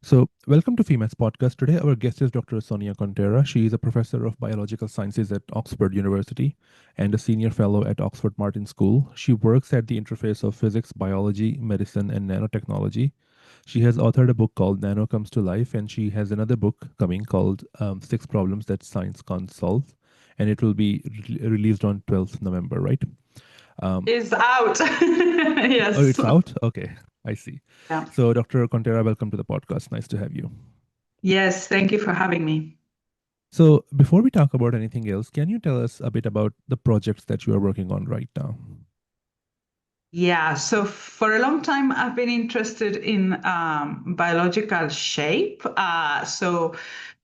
So, welcome to Phymaths podcast. Today, our guest is Dr. Sonia Contera. She is a professor of biological sciences at Oxford University and a senior fellow at Oxford Martin School. She works at the interface of physics, biology, medicine, and nanotechnology. She has authored a book called Nano Comes to Life, and she has another book coming called Six Problems That Science Can't Solve, and it will be released on 12th November, right? Is out. Oh, Yes. it's out? Okay, I see. Yeah. So, Dr. Contera, welcome to the podcast. Nice to have you. Yes, thank you for having me. So before we talk about anything else, can you tell us a bit about the projects that you are working on right now? Yeah, so for a long time, I've been interested in biological shape. So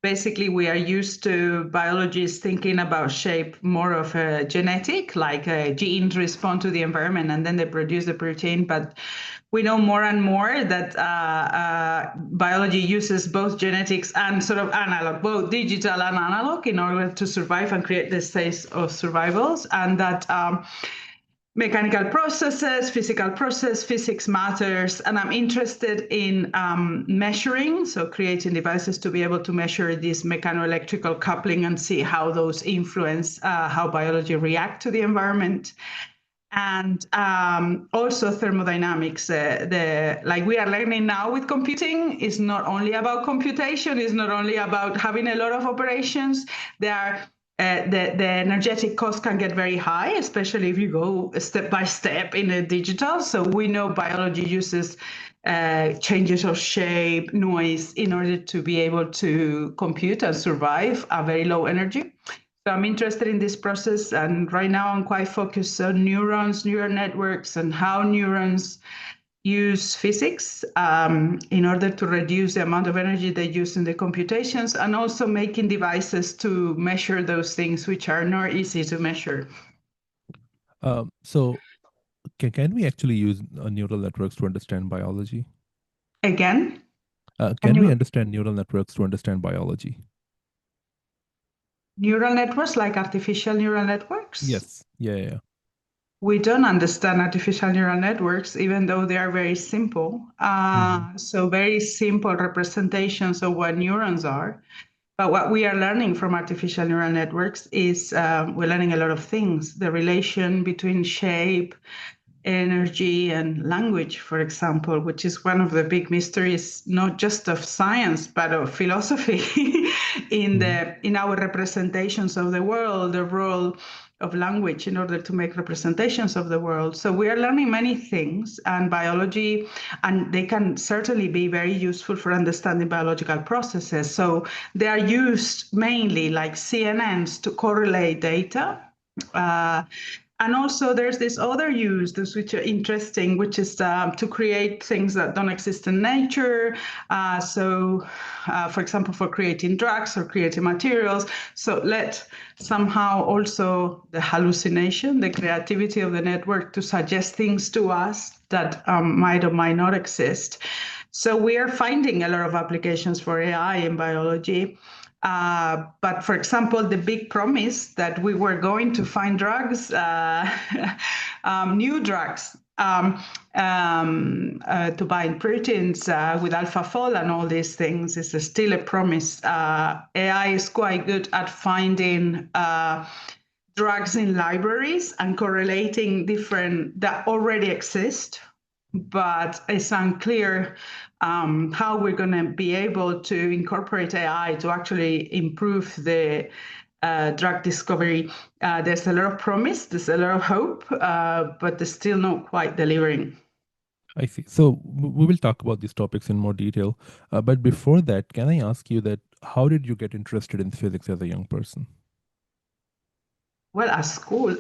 basically, we are used to biologists thinking about shape more of a genetic, like genes respond to the environment and then they produce the protein. But we know more and more that biology uses both genetics and sort of analog, both digital and analog, in order to survive and create the states of survivals, and that mechanical processes, physical process, physics matters, and I'm interested in measuring, so creating devices to be able to measure this mechanoelectrical coupling and see how those influence how biology react to the environment. And also thermodynamics. Like we are learning now with computing is not only about computation, is not only about having a lot of operations. There are the energetic cost can get very high, especially if you go step by step in a digital. So we know biology uses changes of shape, noise, in order to be able to compute and survive a very low energy. So I'm interested in this process, and right now I'm quite focused on neurons, neural networks, and how neurons use physics in order to reduce the amount of energy they use in the computations, and also making devices to measure those things which are not easy to measure. So can we actually use neural networks to understand biology? Again, can Can we you understand neural networks to understand biology? neural networks like artificial neural networks? Yes. Yeah. We don't understand artificial neural networks, even though they are very simple. Mhm. So very simple representations of what neurons are. But what we are learning from artificial neural networks is we're learning a lot of things. The relation between shape, energy, and language, for example, which is one of the big mysteries, not just of science, but of philosophy Mhm. in our representations of the world, the role of language in order to make representations of the world. So we are learning many things, and biology, and they can certainly be very useful for understanding biological processes. So they are used mainly like CNNs to correlate data. Uh, and also there's this other use, which are interesting, which is to create things that don't exist in nature. For example, for creating drugs or creating materials. So let somehow also the hallucination, the creativity of the network to suggest things to us that might or might not exist. So we are finding a lot of applications for AI in biology. But for example, the big promise that we were going to find drugs, new drugs to bind proteins with AlphaFold and all these things is still a promise. AI is quite good at finding drugs in libraries and correlating different that already exist, but it's unclear how we're going to be able to incorporate AI to actually improve the drug discovery. There's a lot of promise, there's a lot of hope, but there's still not quite delivering. I see. So we will talk about these topics in more detail. But before that, can I ask you that how did you get interested in physics as a young person? Well, at school,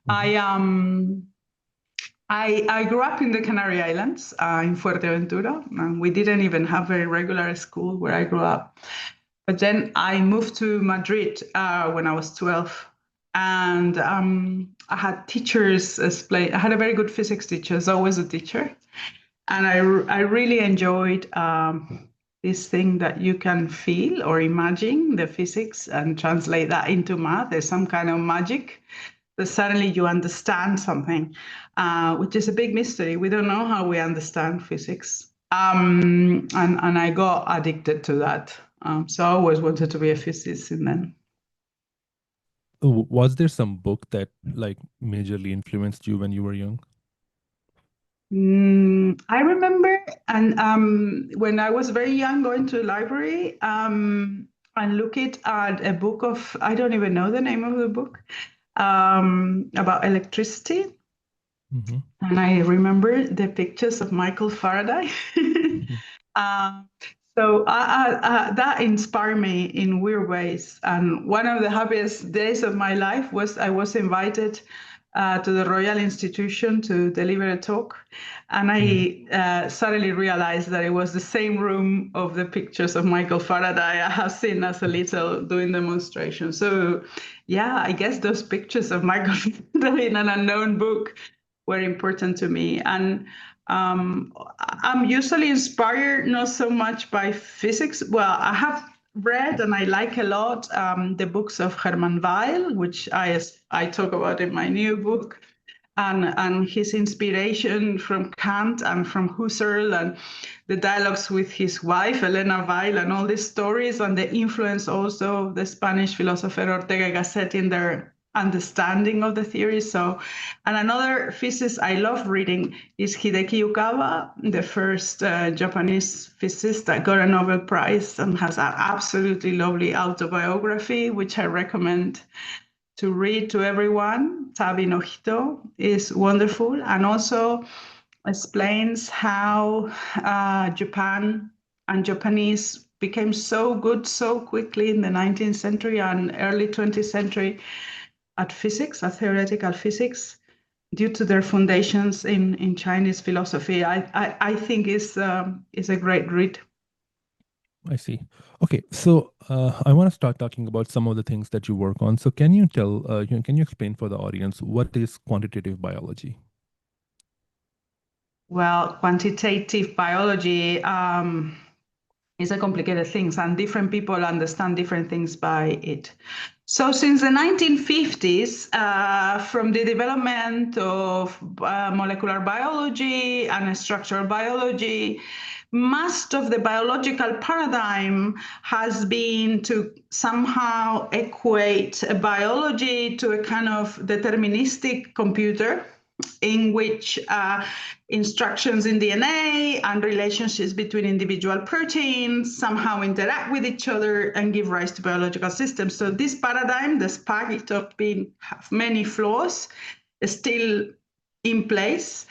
Mhm. I I grew up in the Canary Islands in Fuerteventura, and we didn't even have a regular school where I grew up. But then I moved to Madrid when I was 12. And I had teachers explain. I had a very good physics teacher, as always a teacher. And I really enjoyed this thing that you can feel or imagine the physics and translate that into math. There's some kind of magic that suddenly you understand something, which is a big mystery. We don't know how we understand physics. And I got addicted to that. So I always wanted to be a physicist. And then, Was there some book that like majorly influenced you when you were young? I remember, and when I was very young, going to the library and looking at a book of, I don't even know the name of the book, about electricity. Mm-hmm. And I remember the pictures of Michael Faraday. uh, so that inspired me in weird ways. And one of the happiest days of my life was I was invited to the Royal Institution to deliver a talk. And I suddenly realized that it was the same room of the pictures of Michael Faraday I have seen as a little doing demonstrations. So, yeah, I guess those pictures of Michael Faraday in an unknown book were important to me. And I'm usually inspired not so much by physics. Well, I have read and I like a lot the books of Hermann Weyl, which I talk about in my new book, and his inspiration from Kant and from Husserl and the dialogues with his wife, Elena Weil, and all these stories, and the influence also of the Spanish philosopher Ortega y Gasset in their understanding of the theory. So, and another physicist I love reading is Hideki Yukawa, the first Japanese physicist that got a Nobel Prize and has an absolutely lovely autobiography, which I recommend to read to everyone. Tabi no Hito is wonderful and also explains how Japan and Japanese became so good so quickly in the 19th century and early 20th century at physics, at theoretical physics, due to their foundations in Chinese philosophy. I think is a great read. I see. Okay, so I want to start talking about some of the things that you work on. So can you can you explain for the audience what is quantitative biology? Well, quantitative biology is a complicated thing, and different people understand different things by it. So since the 1950s, from the development of molecular biology and structural biology, most of the biological paradigm has been to somehow equate biology to a kind of deterministic computer in which instructions in DNA and relationships between individual proteins somehow interact with each other and give rise to biological systems. So this paradigm, despite of being have many flaws, is still in place.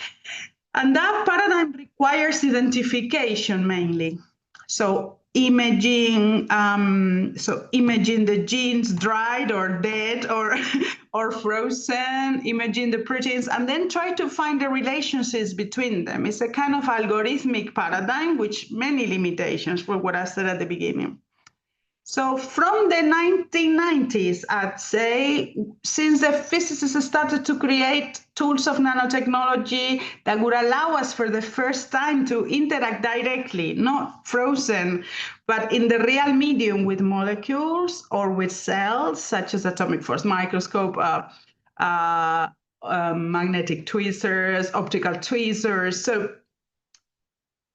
And that paradigm requires identification mainly. So imaging the genes dried or dead or or frozen, imaging the proteins, and then try to find the relationships between them. It's a kind of algorithmic paradigm with many limitations for what I said at the beginning. So from the 1990s, I'd say, since the physicists started to create tools of nanotechnology that would allow us for the first time to interact directly, not frozen, but in the real medium with molecules or with cells, such as atomic force microscope, magnetic tweezers, optical tweezers. So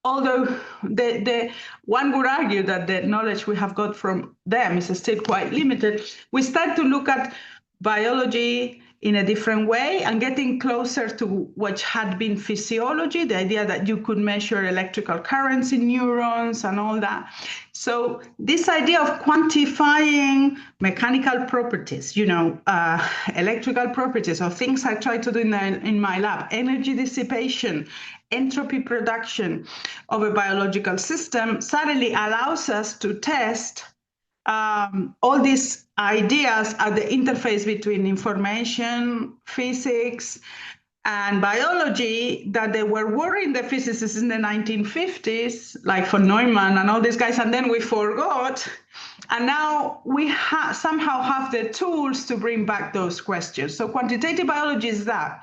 although the one would argue that the knowledge we have got from them is still quite limited, we start to look at biology in a different way and getting closer to what had been physiology, the idea that you could measure electrical currents in neurons and all that. So this idea of quantifying mechanical properties, electrical properties, or things I try to do in my lab, energy dissipation, entropy production of a biological system, suddenly allows us to test all these ideas at the interface between information, physics, and biology that they were worrying the physicists in the 1950s, like von Neumann and all these guys, and then we forgot. And now we somehow have the tools to bring back those questions. So quantitative biology is that,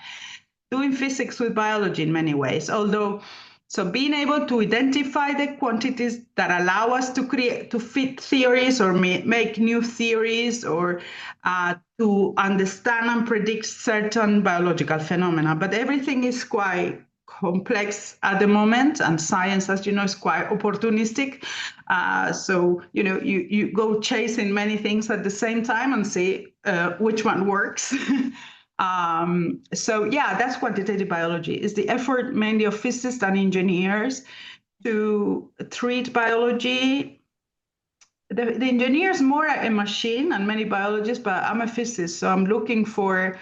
doing physics with biology in many ways, so being able to identify the quantities that allow us to fit theories or make new theories or to understand and predict certain biological phenomena. But everything is quite complex at the moment, and science, as you know, is quite opportunistic. So you go chasing many things at the same time and see which one works. So yeah, that's quantitative biology. It's the effort mainly of physicists and engineers to treat biology. The engineer is more a machine, and many biologists, but I'm a physicist, so I'm looking for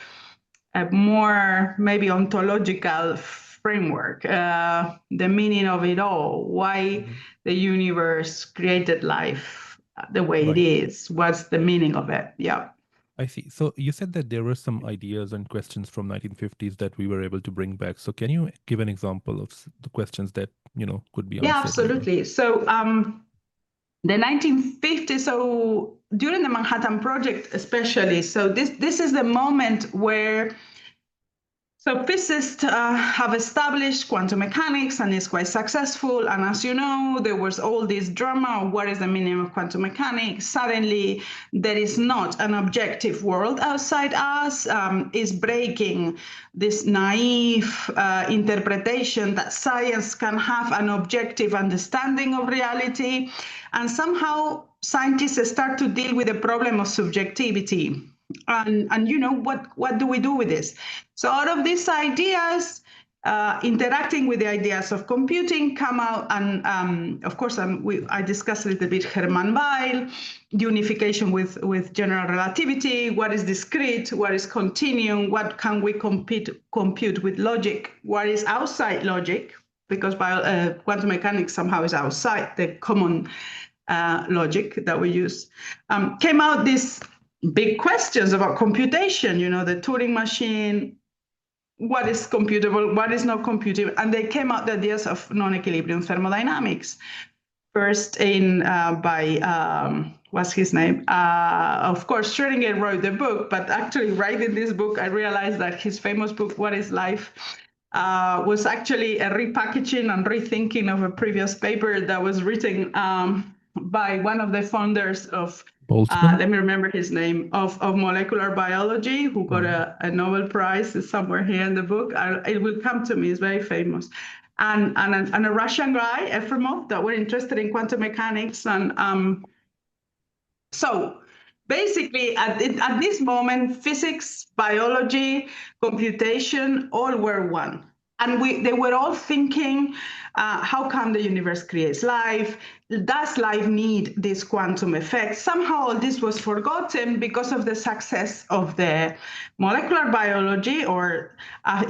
a more maybe ontological framework, the meaning of it all, why the universe created life the way it Right. is, what's the meaning of it. Yeah. I see. So you said that there were some ideas and questions from 1950s that we were able to bring back. So can you give an example of the questions that, could be Yeah, answered later? absolutely. So the 1950s, so during the Manhattan Project especially, so this is the moment where physicists have established quantum mechanics, and it's quite successful. And as you know, there was all this drama of what is the meaning of quantum mechanics. Suddenly, there is not an objective world outside us. Is breaking this naive interpretation that science can have an objective understanding of reality. And somehow, scientists start to deal with the problem of subjectivity. And what do we do with this? So out of these ideas, interacting with the ideas of computing come out, and of course I discussed a little bit Hermann Weyl, unification with general relativity, what is discrete, what is continuum, what can we compute with logic, what is outside logic, because quantum mechanics somehow is outside the common logic that we use. Came out these big questions about computation, the Turing machine, what is computable, what is not computable, and they came out the ideas of non-equilibrium thermodynamics. First by what's his name? Of course, Schrödinger wrote the book, but actually writing this book, I realized that his famous book, What is Life, was actually a repackaging and rethinking of a previous paper that was written by one of the founders of, Boltzmann? let me remember his name, of molecular biology, who got a Nobel Prize. It's somewhere here in the book. It will come to me. It's very famous. And a Russian guy, Efremov, that were interested in quantum mechanics. And so basically, at this moment, physics, biology, computation, all were one. And they were all thinking, how come the universe creates life? Does life need this quantum effect? Somehow all this was forgotten because of the success of the molecular biology, or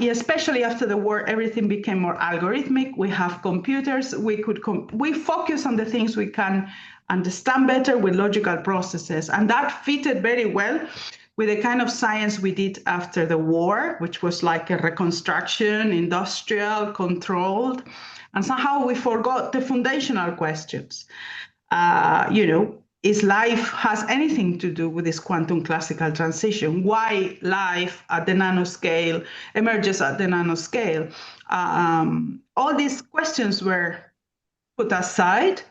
especially after the war, everything became more algorithmic. We have computers. We focus on the things we can understand better with logical processes. And that fitted very well with the kind of science we did after the war, which was like a reconstruction, industrial, controlled. And somehow we forgot the foundational questions. Is life has anything to do with this quantum classical transition? Why life at the nanoscale emerges at the nanoscale? All these questions were put aside.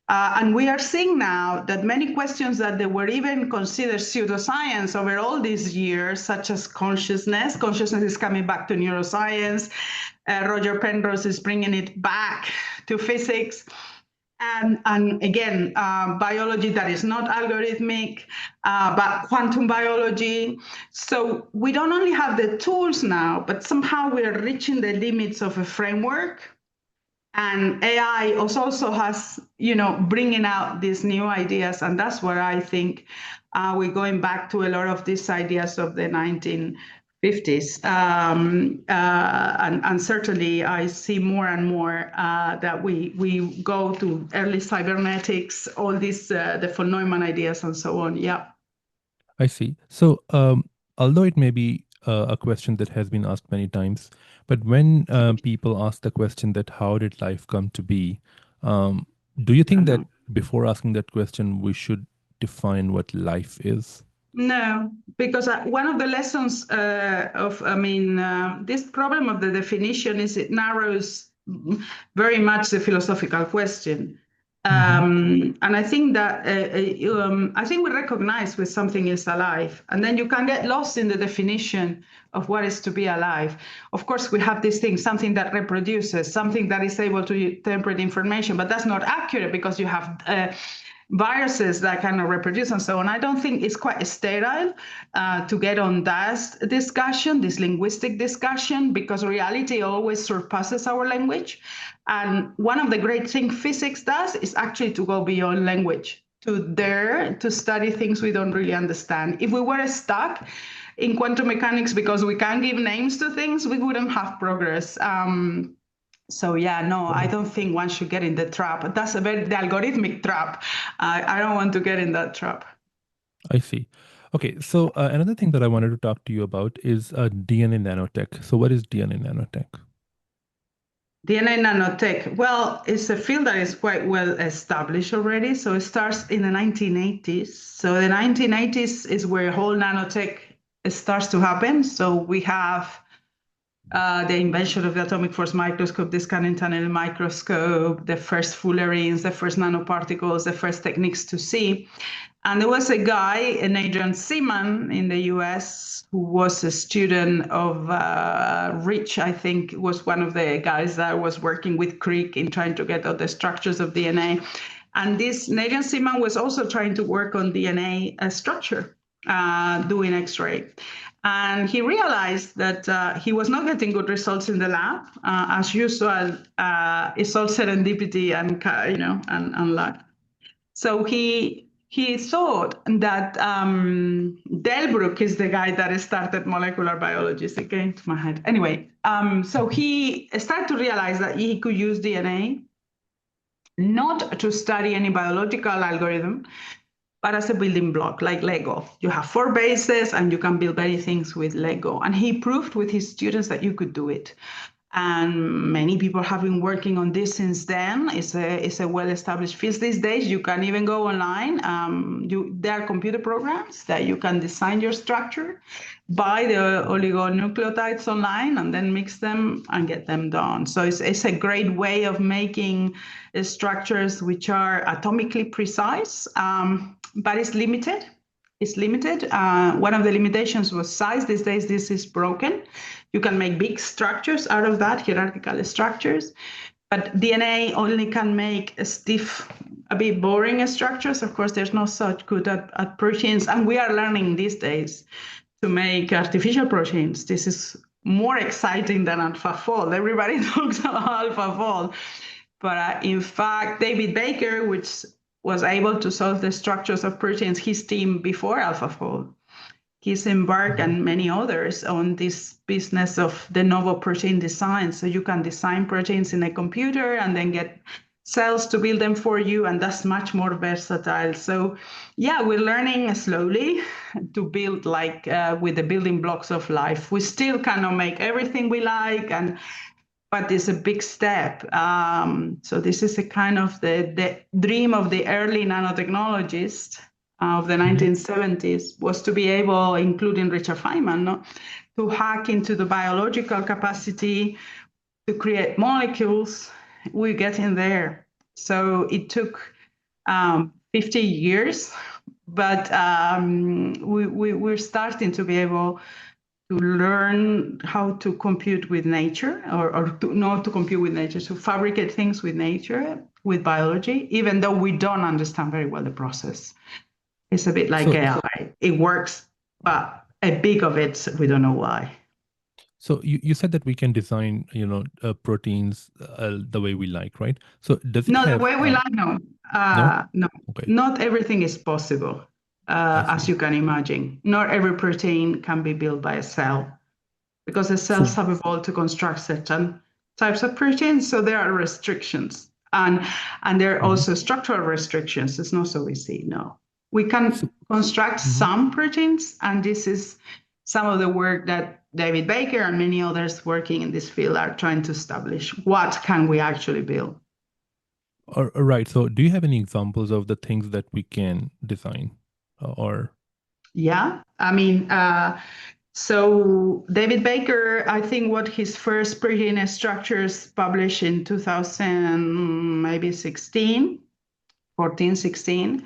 And we are seeing now that many questions that they were even considered pseudoscience over all these years, such as consciousness is coming back to neuroscience. Roger Penrose is bringing it back to physics. And again, biology that is not algorithmic, but quantum biology. So we don't only have the tools now, but somehow we are reaching the limits of a framework. And AI also has, bringing out these new ideas. And that's where I think we're going back to a lot of these ideas of the 1950s. And certainly I see more and more that we go to early cybernetics, all these, the von Neumann ideas and so on. Yeah. I see. So, although it may be a question that has been asked many times, but when people ask the question that how did life come to be, do you think that before asking that question, we should define what life is? No, because one of the lessons this problem of the definition is it narrows very much the philosophical question. And I think that I think we recognize when something is alive, and then you can get lost in the definition of what is to be alive. Of course, we have this thing, something that reproduces, something that is able to interpret information, but that's not accurate because you have viruses that kind of reproduce and so on. I don't think it's quite sterile to get on that discussion, this linguistic discussion, because reality always surpasses our language. And one of the great things physics does is actually to go beyond language, to dare to study things we don't really understand. If we were stuck in quantum mechanics because we can't give names to things, we wouldn't have progress. So yeah, no, I don't think one should get in the trap. That's a very the algorithmic trap. I don't want to get in that trap. I see. Okay, so another thing that I wanted to talk to you about is DNA nanotech. So what is DNA nanotech? DNA nanotech, well, it's a field that is quite well established already. So it starts in the 1980s. So the 1980s is where whole nanotech starts to happen. So we have the invention of the atomic force microscope, the scanning tunnel microscope, the first fullerenes, the first nanoparticles, the first techniques to see. And there was a guy, an Adrian Seaman in the US, who was a student of Rich, I think was one of the guys that was working with Crick in trying to get out the structures of DNA. And this Adrian Seaman was also trying to work on DNA structure, doing X-ray. And he realized that he was not getting good results in the lab. As usual, it's all serendipity and luck. So he thought that Delbruck is the guy that started molecular biology. It came to my head. Anyway, so he started to realize that he could use DNA not to study any biological algorithm, but as a building block, like Lego. You have 4 bases and you can build many things with Lego. And he proved with his students that you could do it. And many people have been working on this since then. It's a well-established field these days. You can even go online. There are computer programs that you can design your structure, buy the oligonucleotides online, and then mix them and get them done. So it's a great way of making structures which are atomically precise, but it's limited. It's limited. One of the limitations was size. These days, this is broken. You can make big structures out of that, hierarchical structures, but DNA only can make a stiff, a bit boring structures. Of course, there's not such good at proteins, and we are learning these days to make artificial proteins. This is more exciting than AlphaFold. Everybody talks about AlphaFold, but in fact, David Baker, which was able to solve the structures of proteins, his team before AlphaFold, he's embarked and many others on this business of de novo protein design. So you can design proteins in a computer and then get cells to build them for you, and that's much more versatile. So yeah, we're learning slowly to build like with the building blocks of life. We still cannot make everything we like, but it's a big step. So this is a kind of the dream of the early nanotechnologists of the 1970s, was to be able, including Richard Feynman, to hack into the biological capacity to create molecules. We're getting there. So it took 50 years, but we're starting to be able to learn how to compute with nature, or to not to compute with nature, to fabricate things with nature, with biology, even though we don't understand very well the process. It's a bit like AI. It works, but a bit of it, we don't know why. So you said that we can design, proteins the way we like, right? So does it No, have the way we like, no. no? No, Okay, not everything is possible, I as see. you can imagine. Not every protein can be built by a cell, because the cells So have evolved to construct certain types of proteins. So there are restrictions, and there are mhm. also structural restrictions. It's not so easy. No, we so can construct mhm. some proteins, and this is some of the work that David Baker and many others working in this field are trying to establish. What can we actually build? All right. So do you have any examples of the things that we can design, or Yeah, I mean, so David Baker, I think what his first protein structures published in 2000, maybe 16. 14, 16.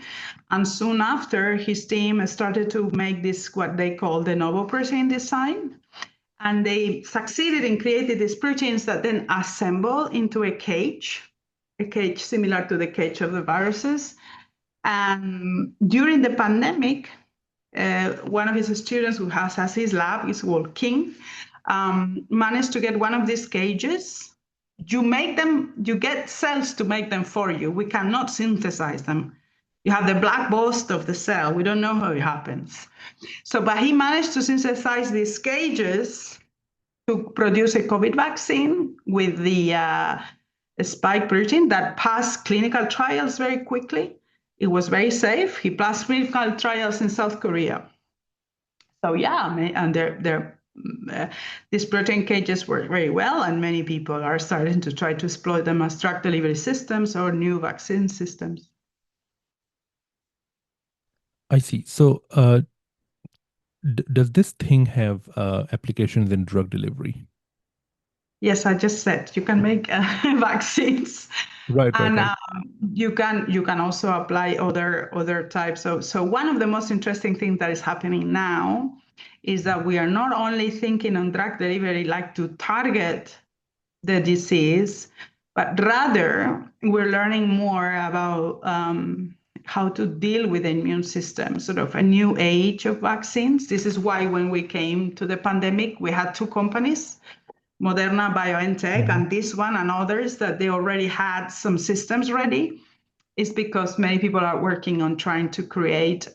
And soon after, his team started to make this, what they call de novo protein design. And they succeeded in creating these proteins that then assemble into a cage similar to the cage of the viruses. And during the pandemic, one of his students who has his lab is called King, managed to get one of these cages. You get cells to make them for you. We cannot synthesize them. You have the black box of the cell. We don't know how it happens. But he managed to synthesize these cages to produce a COVID vaccine with the spike protein that passed clinical trials very quickly. It was very safe. He passed clinical trials in South Korea. So yeah, and these protein cages work very well, and many people are starting to try to exploit them as drug delivery systems or new vaccine systems. I see. So does this thing have applications in drug delivery? Yes, I just said you can make vaccines. Right. And you can also apply other types. So one of the most interesting things that is happening now is that we are not only thinking on drug delivery like to target the disease, but rather we're learning more about how to deal with the immune system, sort of a new age of vaccines. This is why when we came to the pandemic, we had two companies, Moderna, BioNTech, and this one and others that they already had some systems ready. Is because many people are working on trying to create,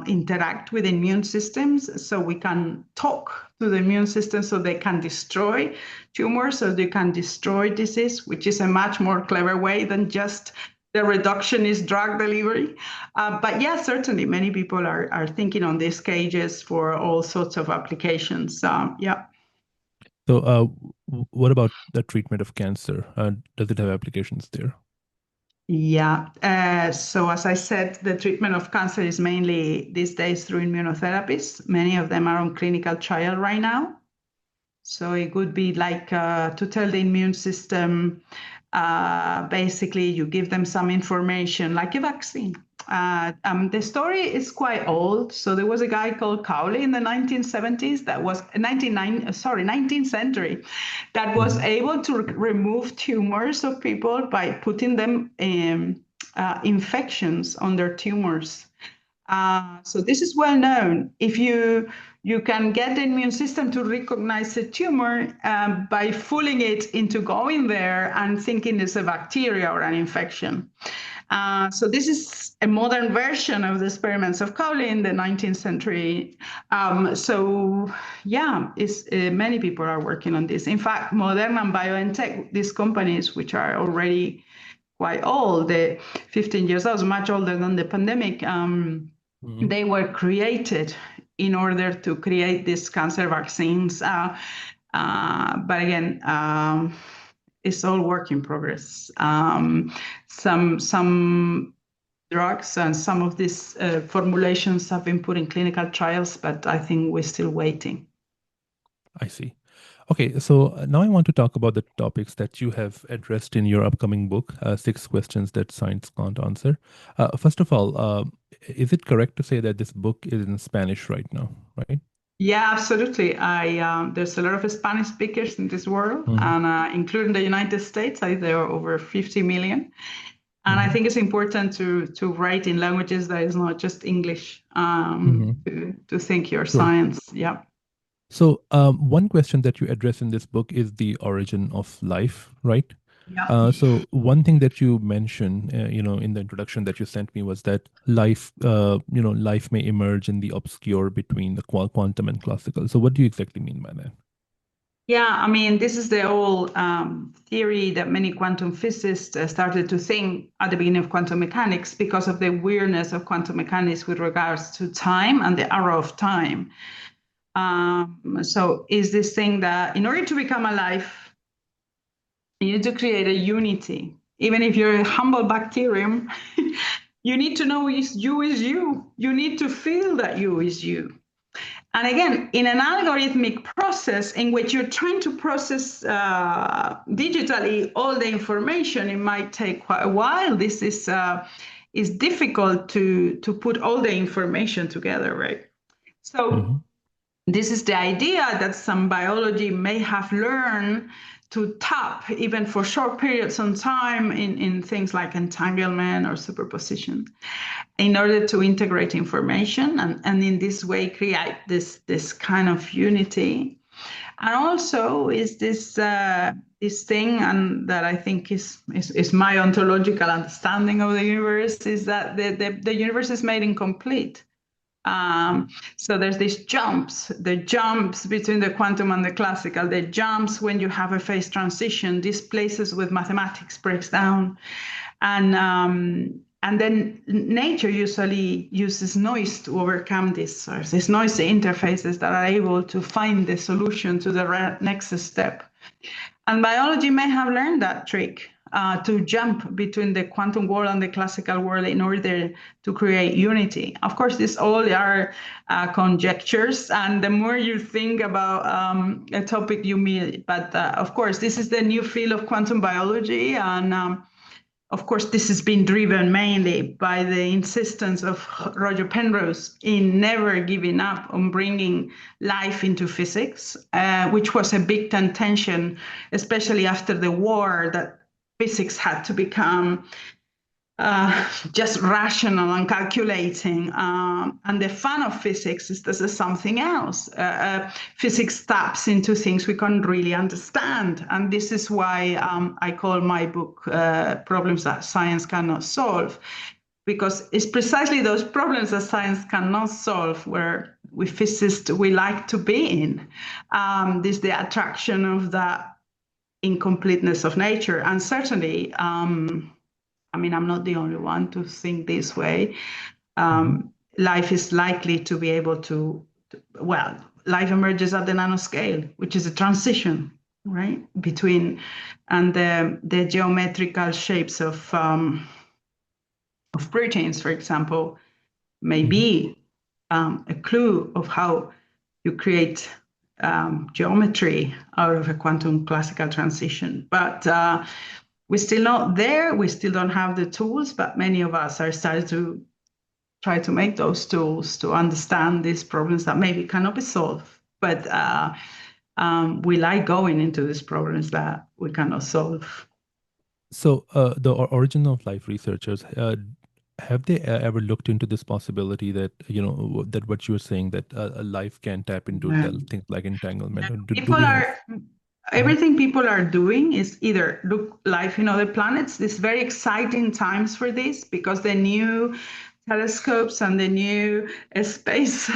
interact with immune systems so we can talk to the immune system so they can destroy tumors, so they can destroy disease, which is a much more clever way than just the reductionist drug delivery. But yeah, certainly many people are thinking on these cages for all sorts of applications. Yeah. So what about the treatment of cancer? Does it have applications there? Yeah. So as I said, the treatment of cancer is mainly these days through immunotherapies. Many of them are on clinical trial right now. So it could be like to tell the immune system, basically you give them some information like a vaccine. The story is quite old. So there was a guy called Cowley in the 1970s that was 19th century, that was able to remove tumors of people by putting them in infections on their tumors. So this is well known. If you can get the immune system to recognize a tumor by fooling it into going there and thinking it's a bacteria or an infection. So this is a modern version of the experiments of Cowley in the 19th century. So yeah, many people are working on this. In fact, Moderna and BioNTech, these companies, which are already quite old, 15 years old, much older than the pandemic, they were created in order to create these cancer vaccines. But again, it's all work in progress. Some drugs and some of these formulations have been put in clinical trials, but I think we're still waiting. I see. Okay, so now I want to talk about the topics that you have addressed in your upcoming book, 6 Questions That Science Can't Answer. First of all, is it correct to say that this book is in Spanish right now, right? Yeah, absolutely. There's a lot of Spanish speakers in this world, and including the United States, there are over 50 million. And I think it's important to write in languages that is not just English, to think your science. Yeah. So one question that you address in this book is the origin of life, right? Yeah. So one thing that you mentioned, in the introduction that you sent me was that life, life may emerge in the obscure between the quantum and classical. So what do you exactly mean by that? Yeah, I mean, this is the whole theory that many quantum physicists started to think at the beginning of quantum mechanics because of the weirdness of quantum mechanics with regards to time and the arrow of time. So is this thing that in order to become alive, you need to create a unity. Even if you're a humble bacterium, you need to know you is you. You need to feel that you is you. And again, in an algorithmic process in which you're trying to process digitally all the information, it might take quite a while. This is difficult to put all the information together, right? So this is the idea that some biology may have learned to tap, even for short periods of time, in things like entanglement or superposition, in order to integrate information and in this way create this kind of unity. And also is this thing, and that I think is my ontological understanding of the universe, is that the universe is made incomplete. So there's these jumps, the jumps between the quantum and the classical, the jumps when you have a phase transition, these places with mathematics breaks down. And then nature usually uses noise to overcome this. These noisy interfaces that are able to find the solution to the next step. And biology may have learned that trick. To jump between the quantum world and the classical world in order to create unity. Of course, these all are conjectures, and the more you think about a topic, you meet. But of course, this is the new field of quantum biology, and of course, this has been driven mainly by the insistence of Roger Penrose in never giving up on bringing life into physics, which was a big tension, especially after the war, that physics had to become just rational and calculating. And the fun of physics is this is something else. Physics taps into things we can't really understand. And this is why I call my book Problems That Science Cannot Solve, because it's precisely those problems that science cannot solve where we physicists, we like to be in. This is the attraction of that incompleteness of nature. And certainly, I mean, I'm not the only one to think this way. Life is likely to be able to, well, life emerges at the nanoscale, which is a transition, right, between, and the geometrical shapes of proteins, for example, may be a clue of how you create geometry out of a quantum classical transition. But we're still not there. We still don't have the tools, but many of us are starting to try to make those tools to understand these problems that maybe cannot be solved. But we like going into these problems that we cannot solve. So the origin of life researchers, have they ever looked into this possibility that, that what you were saying, that a life can tap into things like entanglement? People are, everything people are doing is either look life in other planets. It's very exciting times for this because the new telescopes and the new space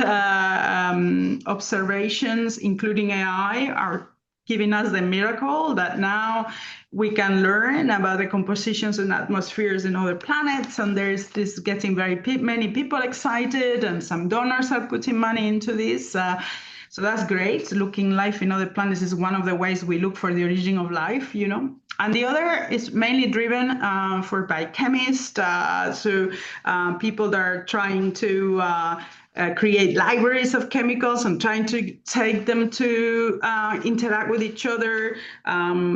observations, including AI, are giving us the miracle that now we can learn about the compositions and atmospheres in other planets. And there's this getting many people excited, and some donors are putting money into this. So that's great. Looking life in other planets is one of the ways we look for the origin of life, And the other is mainly driven by chemists, so people that are trying to create libraries of chemicals and trying to take them to interact with each other.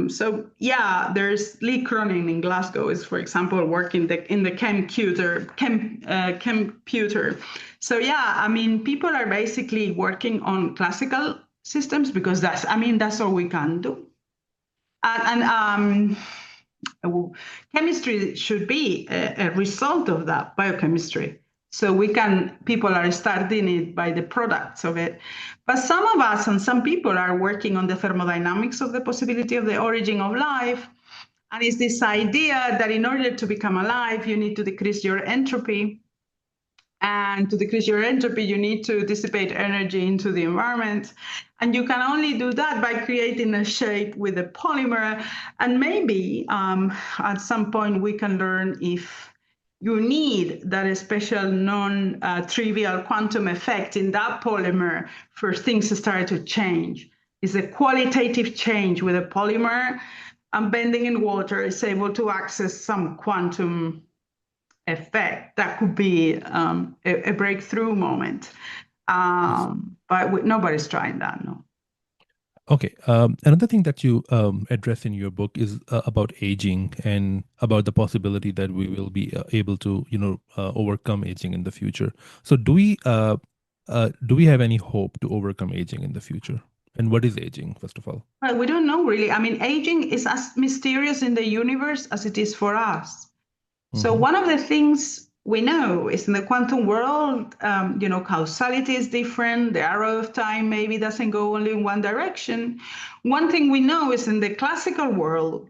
So yeah, there's Lee Cronin in Glasgow is, for example, working in the computer. So yeah, I mean, people are basically working on classical systems because that's all we can do. And chemistry should be a result of that, biochemistry. So people are starting it by the products of it. But some of us and some people are working on the thermodynamics of the possibility of the origin of life. And it's this idea that in order to become alive, you need to decrease your entropy. And to decrease your entropy, you need to dissipate energy into the environment. And you can only do that by creating a shape with a polymer. And maybe at some point we can learn if you need that special non-trivial quantum effect in that polymer for things to start to change. It's a qualitative change with a polymer, and bending in water is able to access some quantum effect that could be a breakthrough moment. But nobody's trying that, no. Okay. Another thing that you address in your book is about aging and about the possibility that we will be able to, overcome aging in the future. So, do we have any hope to overcome aging in the future? And what is aging, first of all? Well, we don't know really. I mean, aging is as mysterious in the universe as it is for us. So Mm-hmm. one of the things we know is in the quantum world, causality is different. The arrow of time maybe doesn't go only in one direction. One thing we know is in the classical world,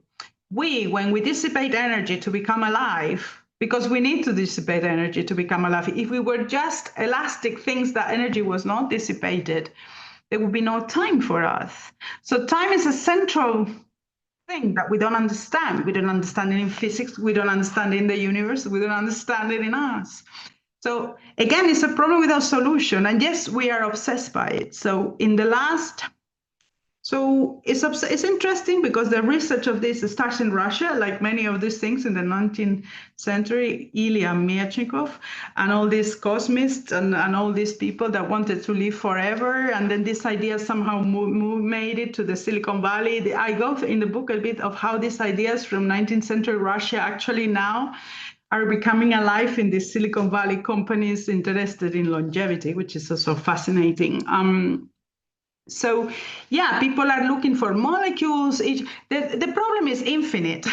when we dissipate energy to become alive, because we need to dissipate energy to become alive. If we were just elastic things that energy was not dissipated, there would be no time for us. So time is a central thing that we don't understand. We don't understand it in physics. We don't understand it in the universe. We don't understand it in us. So again, it's a problem without solution. And yes, we are obsessed by it. So it's interesting because the research of this starts in Russia, like many of these things in the 19th century, Ilya Mechnikov and all these cosmists and all these people that wanted to live forever. And then this idea somehow made it to the Silicon Valley. I go in the book a bit of how these ideas from 19th century Russia actually now are becoming alive in these Silicon Valley companies interested in longevity, which is also fascinating. So yeah, people are looking for molecules. The problem is infinite.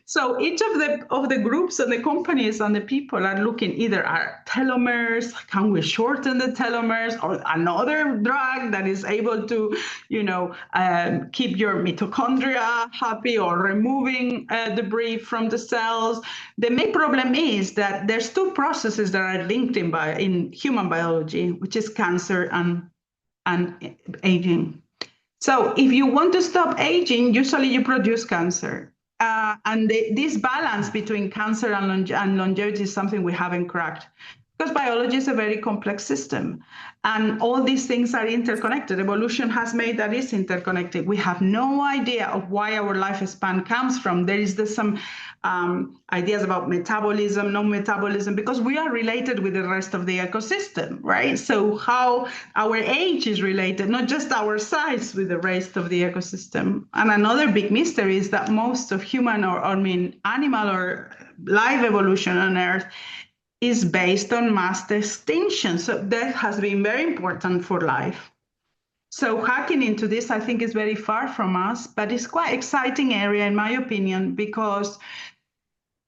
So each of the groups and the companies and the people are looking either at telomeres, can we shorten the telomeres, or another drug that is able to, keep your mitochondria happy, or removing debris from the cells. The main problem is that there's two processes that are linked in human biology, which is cancer and aging. So if you want to stop aging, usually you produce cancer. And this balance between cancer and longevity is something we haven't cracked, because biology is a very complex system and all these things are interconnected. Evolution has made that it's interconnected. We have no idea of why our lifespan comes from. There is some ideas about metabolism, non-metabolism, because we are related with the rest of the ecosystem, right? So how our age is related, not just our size, with the rest of the ecosystem. And another big mystery is that most of human animal or life evolution on Earth is based on mass extinction. So that has been very important for life. So hacking into this, I think, is very far from us, but it's quite exciting area, in my opinion, because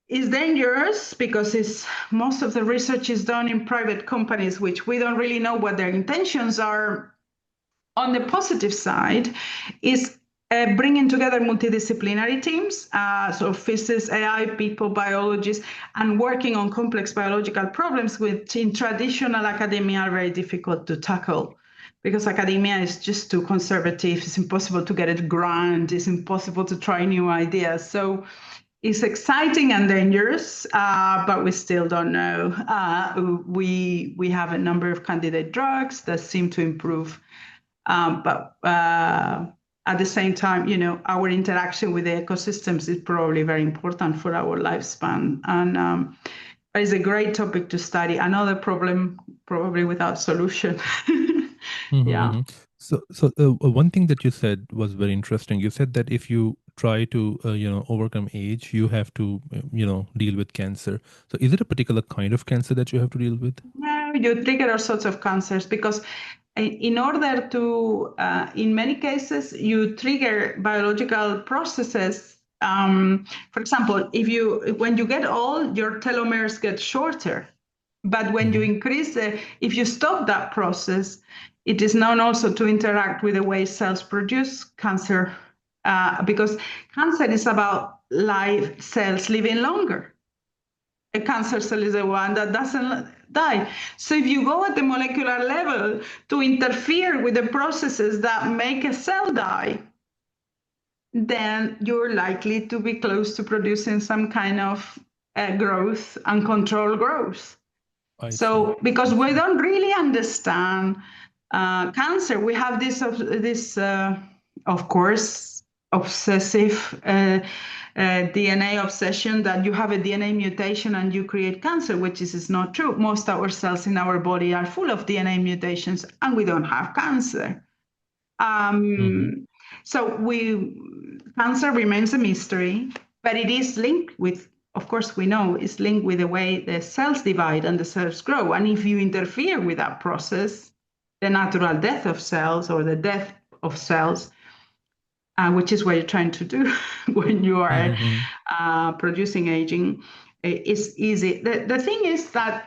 it's dangerous, because most of the research is done in private companies, which we don't really know what their intentions are. On the positive side is bringing together multidisciplinary teams, so physicists, AI people, biologists, and working on complex biological problems, which in traditional academia are very difficult to tackle, because academia is just too conservative. It's impossible to get a grant. It's impossible to try new ideas. So it's exciting and dangerous, but we still don't know. We have a number of candidate drugs that seem to improve, but at the same time, our interaction with the ecosystems is probably very important for our lifespan. And it's a great topic to study. Another problem, probably without solution. Yeah. Mm-hmm. So one thing that you said was very interesting. You said that if you try to, overcome age, you have to, deal with cancer. So is it a particular kind of cancer that you have to deal with? No, you trigger all sorts of cancers, because in order to, in many cases, you trigger biological processes. For example, when you get old, your telomeres get shorter. But when you increase if you stop that process, it is known also to interact with the way cells produce cancer, because cancer is about live cells living longer. A cancer cell is the one that doesn't die. So if you go at the molecular level to interfere with the processes that make a cell die, then you're likely to be close to producing some kind of growth, uncontrolled growth. I see. So because we don't really understand cancer, we have this, of course, obsessive DNA obsession that you have a DNA mutation and you create cancer, which is not true. Most of our cells in our body are full of DNA mutations and we don't have cancer. Mm-hmm. So cancer remains a mystery, but it is linked with, of course, we know it's linked with the way the cells divide and the cells grow. And if you interfere with that process, the natural death of cells or the death of cells, which is what you're trying to do when you are Mm-hmm. producing aging, is easy. The thing is that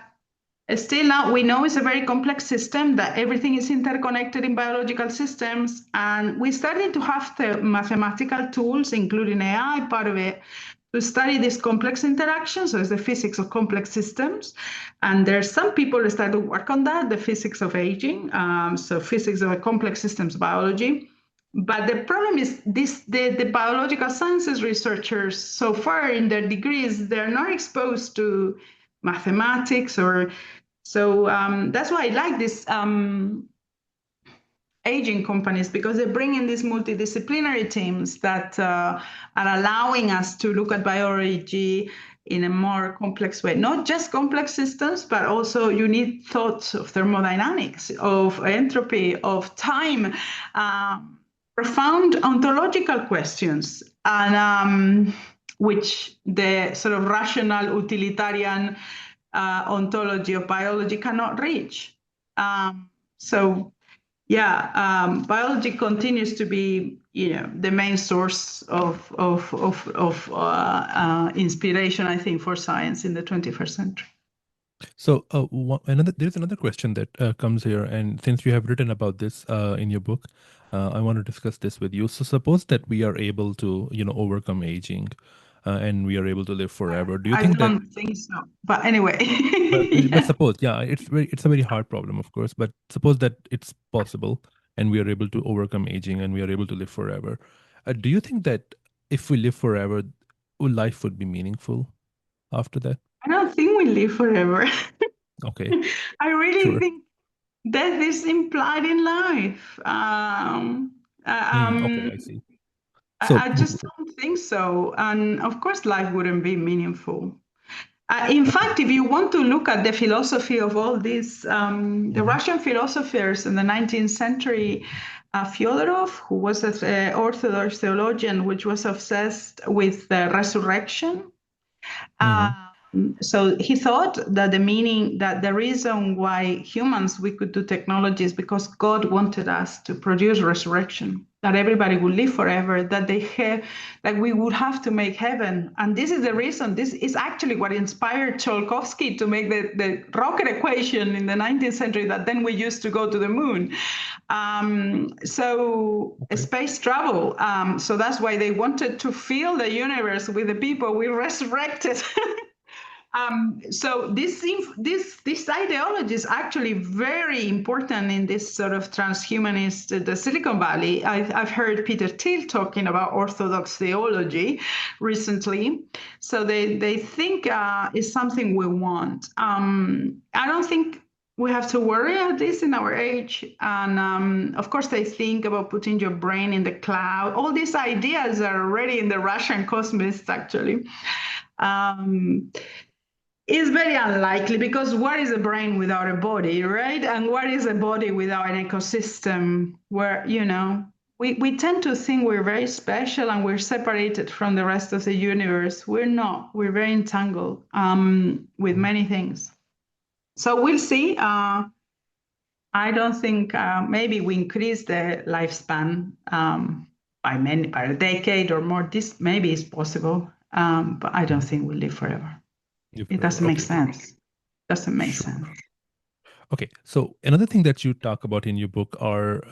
still now we know it's a very complex system, that everything is interconnected in biological systems, and we started to have the mathematical tools, including AI part of it, to study these complex interactions. So it's the physics of complex systems, and there's some people who start to work on that, the physics of aging, so physics of complex systems biology. But the problem is the biological sciences researchers so far in their degrees, they're not exposed to mathematics or so that's why I like this aging companies, because they bring in these multidisciplinary teams that are allowing us to look at biology in a more complex way, not just complex systems, but also you need thoughts of thermodynamics, of entropy, of time, profound ontological questions, and which the sort of rational utilitarian ontology of biology cannot reach. So yeah, biology continues to be, the main source of inspiration, I think, for science in the 21st century. So there's another question that comes here, and since you have written about this in your book, I want to discuss this with you. So suppose that we are able to, overcome aging, and we are able to live forever. Do you I think that? don't think so, but anyway. But Yeah. suppose, yeah, it's a very hard problem, of course. But suppose that it's possible, and we are able to overcome aging, and we are able to live forever. Do you think that if we live forever, life would be meaningful after that? I don't think we live forever. Okay, I really sure. think death is implied in life. Okay, I see. So, I just don't think so. And of course, life wouldn't be meaningful. In okay. fact, if you want to look at the philosophy of all these, the Hmm. Russian philosophers in the 19th century, Fyodorov, who was an Orthodox theologian, which was obsessed with the resurrection. Hmm. So he thought that the reason why humans we could do technology is because God wanted us to produce resurrection, that everybody would live forever, that we would have to make heaven. And this is the reason, this is actually what inspired Tsiolkovsky to make the rocket equation in the 19th century that then we used to go to the moon. So Okay. space travel. So that's why they wanted to fill the universe with the people we resurrected. So this ideology is actually very important in this sort of transhumanist, the Silicon Valley. I've heard Peter Thiel talking about orthodox theology recently. So they think it's something we want. I don't think we have to worry, at least in our age. And of course, they think about putting your brain in the cloud. All these ideas are already in the Russian cosmos, actually. Um, it's very unlikely, because what is a brain without a body, right? And what is a body without an ecosystem where, we tend to think we're very special and we're separated from the rest of the universe. We're not. We're very entangled with Mhm. many things. So we'll see. I don't think maybe we increase the lifespan by a decade or more. This maybe is possible, but I don't Mhm. think we'll live forever. Live It forever. doesn't make Okay. sense. Doesn't make Sure. sense. Okay. So another thing that you talk about in your book are,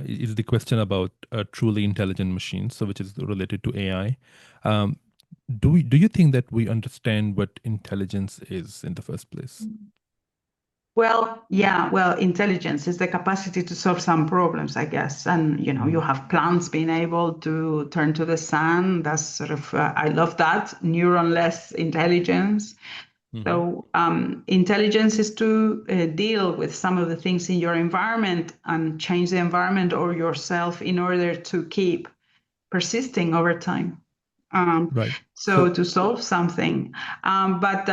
is the question about truly intelligent machines, so which is related to AI. Um, do you think that we understand what intelligence is in the first place? Well, yeah, well, intelligence is the capacity to solve some problems, I guess. And, you Mhm. have plants being able to turn to the sun. That's sort of, I love that, neuron-less intelligence. Mhm. So intelligence is to deal with some of the things in your environment and change the environment or yourself in order to keep persisting over time. Right. So to solve something, but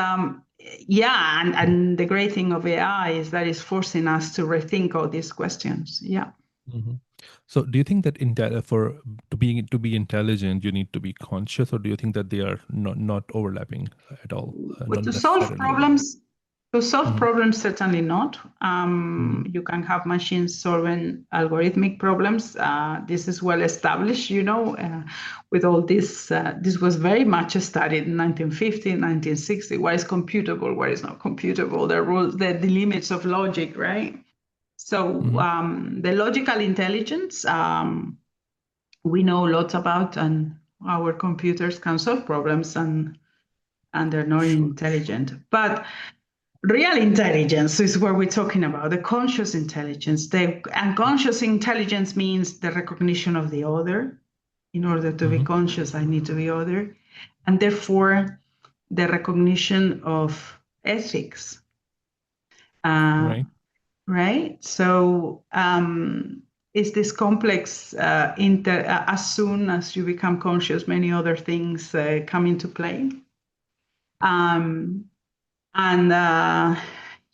yeah, and the great thing of AI is that it's forcing us to rethink all these questions. Yeah. Mhm. So do you think that for to be intelligent, you need to be conscious, or do you think that they are not overlapping at all, But not necessarily? to solve Hmm. problems, certainly not. Hmm. You can have machines solving algorithmic problems. This is well established, with all this. This was very much studied in 1950, 1960. What is computable, what is not computable, the rules, the limits of logic, right? So Hmm. the logical intelligence, we know lots about, and our computers can solve problems, and they're not Sure. intelligent. But real intelligence is what we're talking about, the conscious intelligence. The unconscious intelligence means the recognition of the other. In order to be Hmm. conscious, I need to be other. And therefore, the recognition of ethics. Uh, Right. right? So it's this complex as soon as you become conscious, many other things come into play. Um, and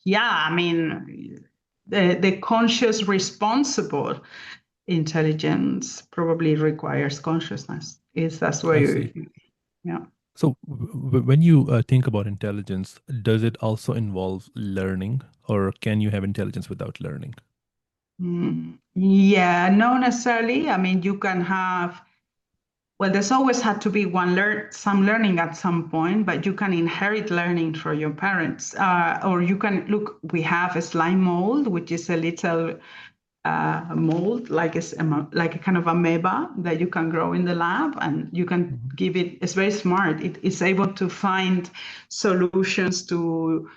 yeah, I mean, the conscious, responsible intelligence probably requires consciousness. Is that's where I see. yeah. So when you think about intelligence, does it also involve learning, or can you have intelligence without learning? Yeah, no necessarily. I mean, you can have, well, there's always had to be some learning at some point, but you can inherit learning from your parents. Or you can look, we have a slime mold, which is a little mold, like a kind of amoeba that you can grow in the lab, and you can Hmm. give it. It's very smart. It is able to find solutions to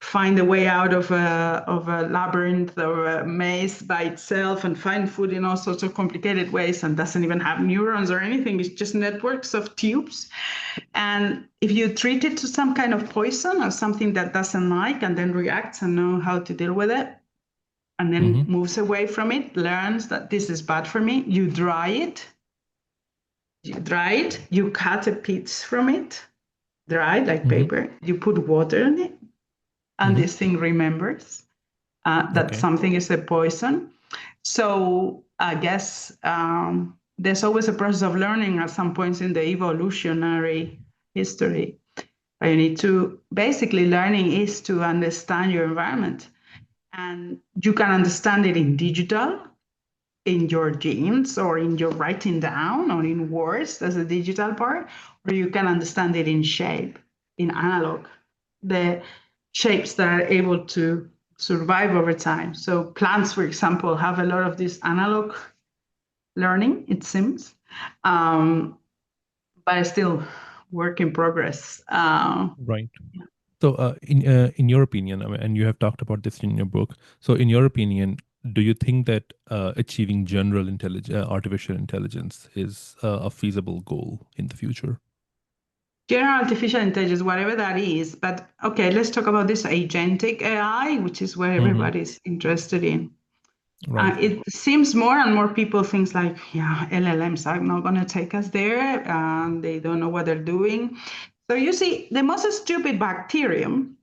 find a way out of a labyrinth or a maze by itself, and find food in all sorts of complicated ways, and doesn't even have neurons or anything. It's just networks of tubes. And if you treat it to some kind of poison or something that doesn't like, and then reacts and know how to deal with it, and then Hmm. moves away from it, learns that this is bad for me. You cut a piece from it, dry like Hmm. paper, you put water in it, and Hmm. this thing remembers that Okay. something is a poison. So I guess there's always a process of learning at some points in the evolutionary history. You need to, basically, learning is to understand your environment. And you can understand it in digital, in your genes, or in your writing down, or in words. That's the digital part. Or you can understand it in shape, in analog, the shapes that are able to survive over time. So plants, for example, have a lot of this analog learning, it seems, but it's still work in progress. Right. So, in your opinion, I mean, and you have talked about this in your book. So, in your opinion, do you think that achieving general artificial intelligence is a feasible goal in the future? General artificial intelligence, whatever that is. But okay, let's talk about this agentic AI, which is what Hmm. everybody's interested in. Right. It seems more and more people think like, yeah, LLMs are not going to take us there. They don't know what they're doing. So you see, the most stupid bacterium,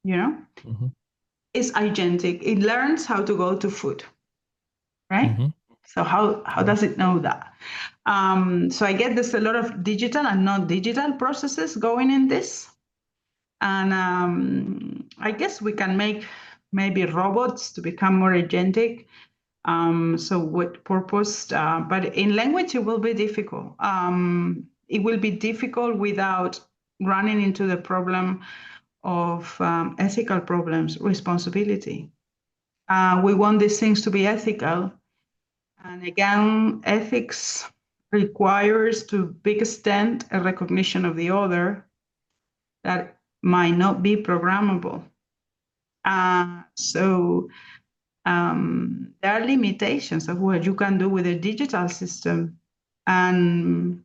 you know, Hmm. is agentic. It learns how to go to food, right? Hmm. So how Right. does it know that? So I get there's a lot of digital and non digital processes going in this. And I guess we can make maybe robots to become more agentic. So with purpose, but in language, it will be difficult. It will be difficult without running into the problem of ethical problems, responsibility. We want these things to be ethical. And again, ethics requires to a big extent a recognition of the other that might not be programmable. So there are limitations of what you can do with a digital system. And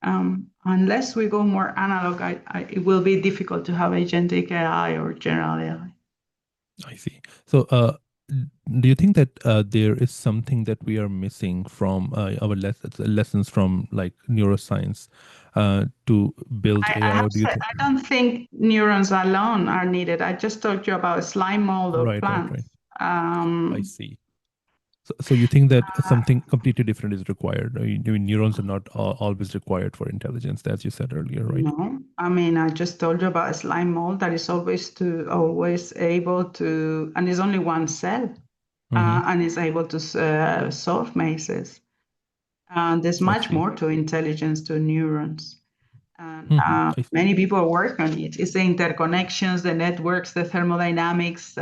unless we go more analog, it will be difficult to have agentic AI or general AI. I see. So, Do you think that there is something that we are missing from our lessons from like neuroscience to build I AI, have or to do you say, think? I don't think neurons alone are needed. I just told you about a slime mold of Right, right, right. plants. I see. So you think that something completely different is required? I mean, neurons are not always required for intelligence, as you said earlier, right? No, I mean, I just told you about a slime mold that is always able to, and is only one cell, Mm-hmm. and is able to solve mazes. And there's I much see. more to intelligence, to neurons. And Mm-hmm. I see. many people work on it. It's the interconnections, the networks, the thermodynamics.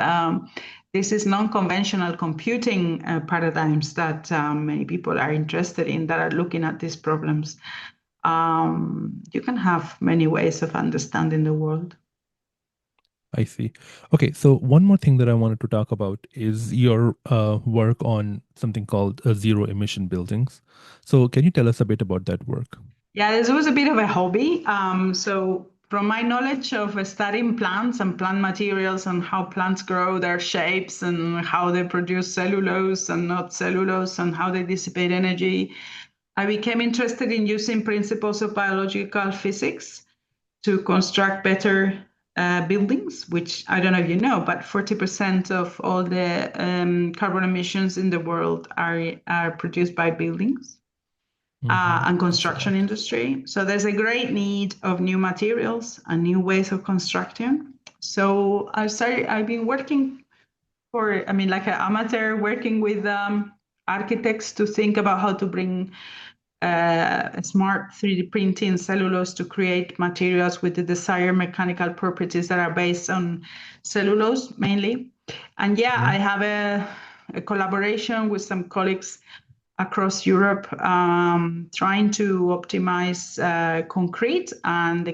This is non-conventional computing paradigms that many people are interested in, that are looking at these problems. You can have many ways of understanding the world. I see. Okay, so one more thing that I wanted to talk about is your work on something called zero emission buildings. So can you tell us a bit about that work? Yeah, this was a bit of a hobby. So from my knowledge of studying plants and plant materials and how plants grow, their shapes and how they produce cellulose and not cellulose and how they dissipate energy, I became interested in using principles of biological physics to construct better buildings, which I don't know if you know, but 40% of all the carbon emissions in the world are produced by buildings Mm-hmm. and That's a construction lot. industry. So there's a great need of new materials and new ways of construction. So I've been working for, I mean, like an amateur, working with architects to think about how to bring smart 3D printing cellulose to create materials with the desired mechanical properties that are based on cellulose mainly. And yeah, I have a collaboration with some colleagues across Europe, trying to optimize concrete and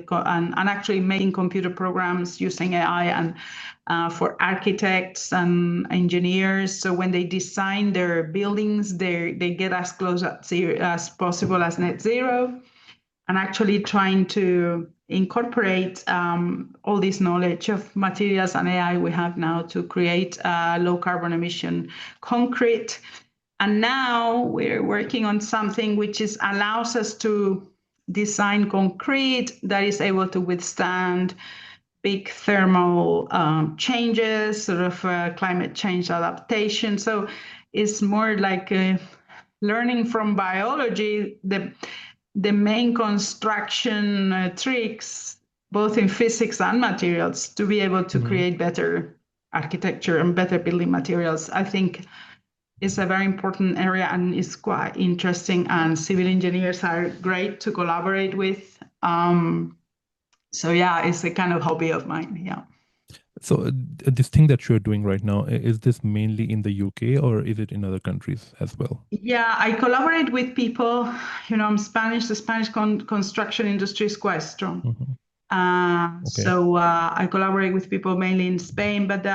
actually making computer programs using AI and for architects and engineers. So when they design their buildings, they get as close as possible as net zero, and actually trying to incorporate all this knowledge of materials and AI we have now to create low carbon emission concrete. And now we're working on something which is allows us to design concrete that is able to withstand big thermal changes, sort of climate change adaptation. So it's more like learning from biology the main construction tricks, both in physics and materials, to be able to Mm-hmm. create better architecture and better building materials. I think it's a very important area and it's quite interesting. And civil engineers are great to collaborate with. So yeah, it's a kind of hobby of mine. Yeah. So this thing that you're doing right now, is this mainly in the UK or is it in other countries as well? Yeah, I collaborate with people. You know, I'm Spanish. The Spanish construction industry is quite strong. Mm-hmm. Okay. So I collaborate with people mainly in Spain, but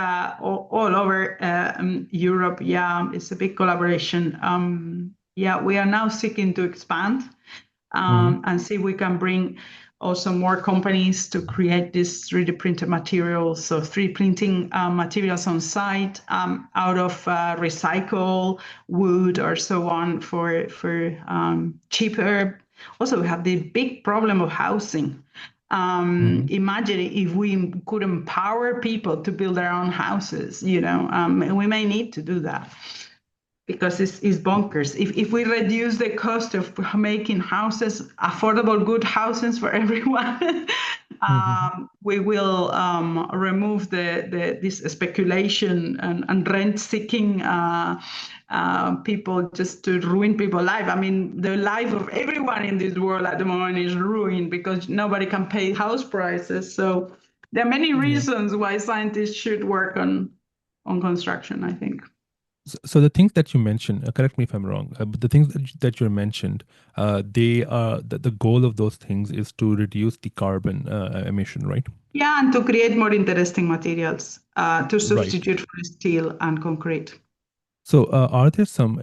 all over Europe. Yeah, it's a big collaboration. Yeah, we are now seeking to expand Mm-hmm. and see if we can bring also more companies to create these 3D printed materials. So 3D printing materials on site out of recycle wood or so on for cheaper. Also, we have the big problem of housing. Mm-hmm. Imagine if we could empower people to build their own houses, we may need to do that because it's bonkers. If we reduce the cost of making houses, affordable, good houses for everyone, Mm-hmm. we will remove this speculation and rent seeking people just to ruin people's life. I mean, the life of everyone in this world at the moment is ruined because nobody can pay house prices. So there are many Yeah. reasons why scientists should work on construction, I think. So the things that you mentioned, correct me if I'm wrong, but the things that you mentioned, they are the goal of those things is to reduce the carbon emission, right? Yeah, and to create more interesting materials to Right. substitute for steel and concrete. So are there some,